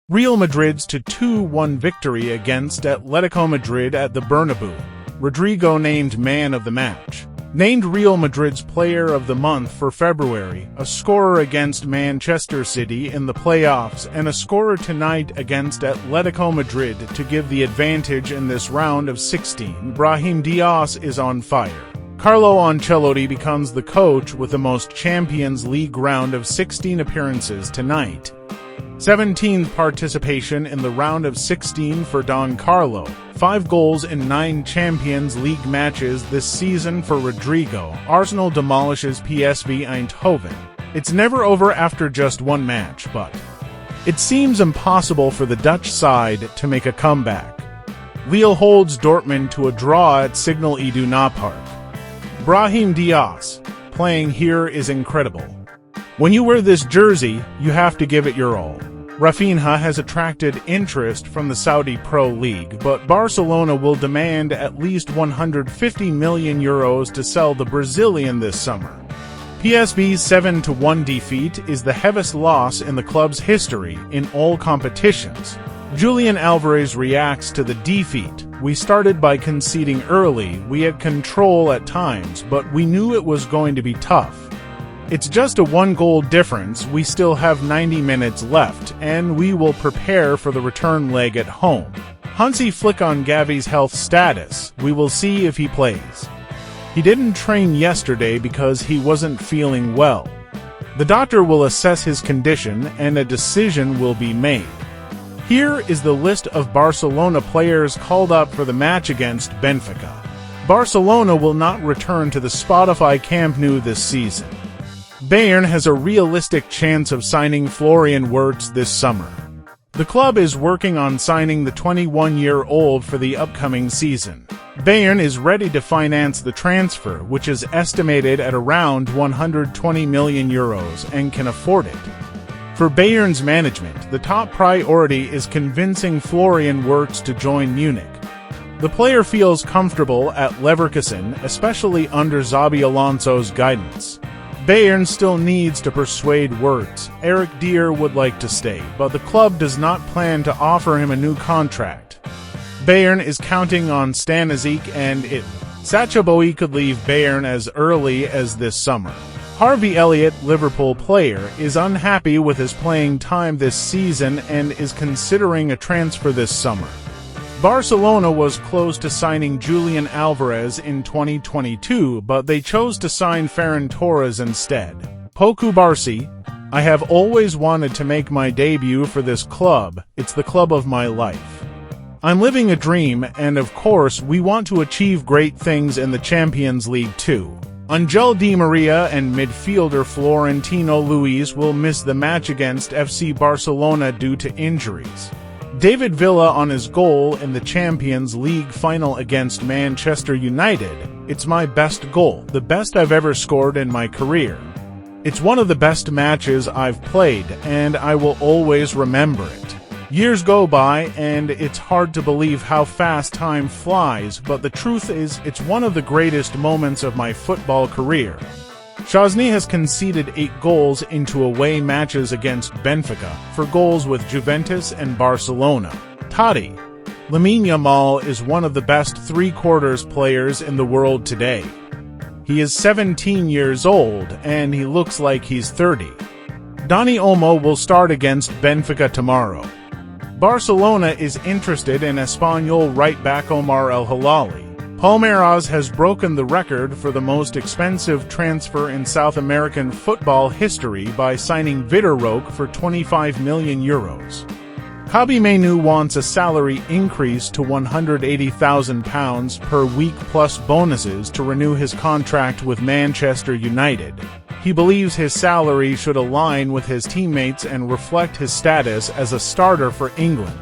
Real Madrid's 2-1 victory against Atlético Madrid at the Bernabeu. Rodrygo named man of the match. Named Real Madrid's player of the month for February, a scorer against Manchester City in the playoffs and a scorer tonight against Atlético Madrid to give the advantage in this round of 16. Brahim Díaz is on fire. Carlo Ancelotti becomes the coach with the most Champions League round of 16 appearances tonight. 17th participation in the round of 16 for Don Carlo, 5 goals in 9 Champions League matches this season for Rodrygo. Arsenal demolishes PSV Eindhoven. It's never over after just one match, but it seems impossible for the Dutch side to make a comeback. Lille holds Dortmund to a draw at Signal Iduna Park. Brahim Díaz, playing here is incredible. When you wear this jersey, you have to give it your all. Rafinha has attracted interest from the Saudi Pro League, but Barcelona will demand at least €150 million to sell the Brazilian this summer. PSV's 7-1 defeat is the heaviest loss in the club's history in all competitions. Julian Alvarez reacts to the defeat. We started by conceding early, we had control at times, but we knew it was going to be tough. It's just a 1-goal difference, we still have 90 minutes left, and we will prepare for the return leg at home. Hansi Flick on Gavi's health status, we will see if he plays. He didn't train yesterday because he wasn't feeling well. The doctor will assess his condition and a decision will be made. Here is the list of Barcelona players called up for the match against Benfica. Barcelona will not return to the Spotify Camp Nou this season. Bayern has a realistic chance of signing Florian Wirtz this summer. The club is working on signing the 21-year-old for the upcoming season. Bayern is ready to finance the transfer, which is estimated at around €120 million and can afford it. For Bayern's management, the top priority is convincing Florian Wirtz to join Munich. The player feels comfortable at Leverkusen, especially under Xabi Alonso's guidance. Bayern still needs to persuade Wirtz. Eric Dier would like to stay, but the club does not plan to offer him a new contract. Bayern is counting on Stanisic and Sacha Boey could leave Bayern as early as this summer. Harvey Elliott, Liverpool player, is unhappy with his playing time this season and is considering a transfer this summer. Barcelona was close to signing Julian Alvarez in 2022, but they chose to sign Ferran Torres instead. Poku Barsi, I have always wanted to make my debut for this club, it's the club of my life. I'm living a dream, and of course we want to achieve great things in the Champions League too. Angel Di Maria and midfielder Florentino Luis will miss the match against FC Barcelona due to injuries. David Villa on his goal in the Champions League final against Manchester United. It's my best goal, the best I've ever scored in my career. It's one of the best matches I've played, and I will always remember it. Years go by, and it's hard to believe how fast time flies, but the truth is, it's one of the greatest moments of my football career. Chesney has conceded 8 goals into away matches against Benfica, for goals with Juventus and Barcelona. Totti. Lamine Yamal is one of the best three-quarters players in the world today. He is 17 years old, and he looks like he's 30. Dani Olmo will start against Benfica tomorrow. Barcelona is interested in Espanyol right-back Omar El Hilali. Palmeiras has broken the record for the most expensive transfer in South American football history by signing Vitor Roque for €25 million. Kobbie Mainoo wants a salary increase to £180,000 per week plus bonuses to renew his contract with Manchester United. He believes his salary should align with his teammates and reflect his status as a starter for England.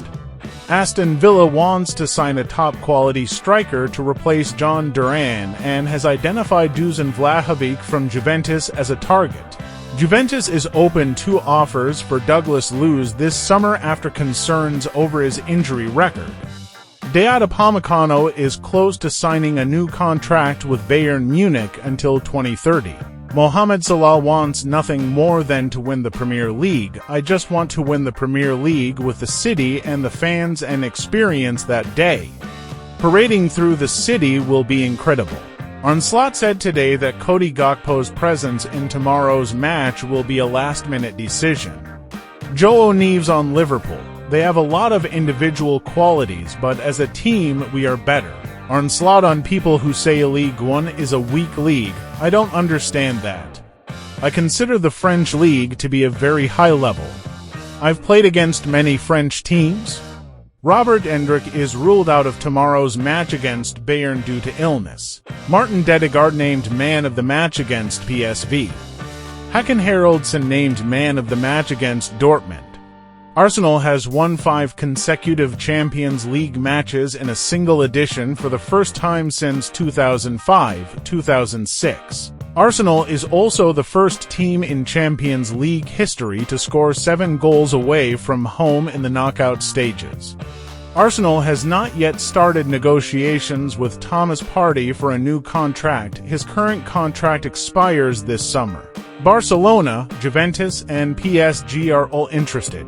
Aston Villa wants to sign a top-quality striker to replace John Duran and has identified Dusan Vlahovic from Juventus as a target. Juventus is open to offers for Douglas Luiz this summer after concerns over his injury record. Dayot Upamecano is close to signing a new contract with Bayern Munich until 2030. Mohamed Salah wants nothing more than to win the Premier League. I just want to win the Premier League with the city and the fans and experience that day. Parading through the city will be incredible. Arne Slot said today that Cody Gakpo's presence in tomorrow's match will be a last-minute decision. Joe O'Neill's on Liverpool. They have a lot of individual qualities, but as a team, we are better. Arne Slot on people who say Ligue 1 is a weak league. I don't understand that. I consider the French league to be a very high level. I've played against many French teams. Robert Endrick is ruled out of tomorrow's match against Bayern due to illness. Martin Dedegaard named man of the match against PSV. Håkan Haraldsson named man of the match against Dortmund. Arsenal has won 5 consecutive Champions League matches in a single edition for the first time since 2005-2006. Arsenal is also the first team in Champions League history to score 7 goals away from home in the knockout stages. Arsenal has not yet started negotiations with Thomas Partey for a new contract. His current contract expires this summer. Barcelona, Juventus, and PSG are all interested.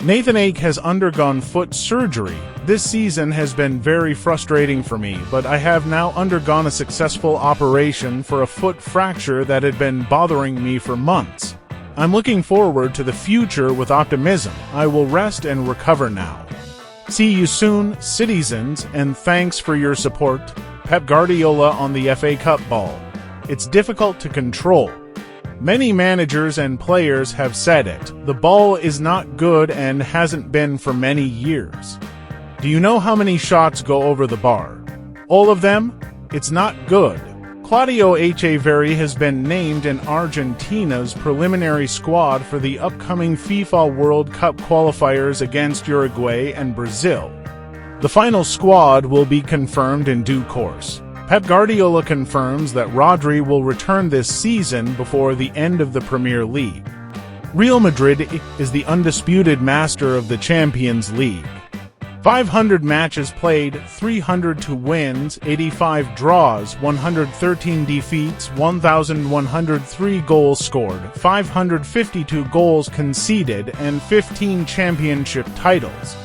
Nathan Ake has undergone foot surgery. This season has been very frustrating for me, but I have now undergone a successful operation for a foot fracture that had been bothering me for months. I'm looking forward to the future with optimism. I will rest and recover now. See you soon, citizens, and thanks for your support. Pep Guardiola on the FA Cup ball. It's difficult to control. Many managers and players have said it. The ball is not good and hasn't been for many years. Do you know how many shots go over the bar? All of them? It's not good. Claudio Echeverri has been named in Argentina's preliminary squad for the upcoming FIFA World Cup qualifiers against Uruguay and Brazil. The final squad will be confirmed in due course. Pep Guardiola confirms that Rodri will return this season before the end of the Premier League. Real Madrid is the undisputed master of the Champions League. 500 matches played, 302 wins, 85 draws, 113 defeats, 1,103 goals scored, 552 goals conceded, and 15 championship titles.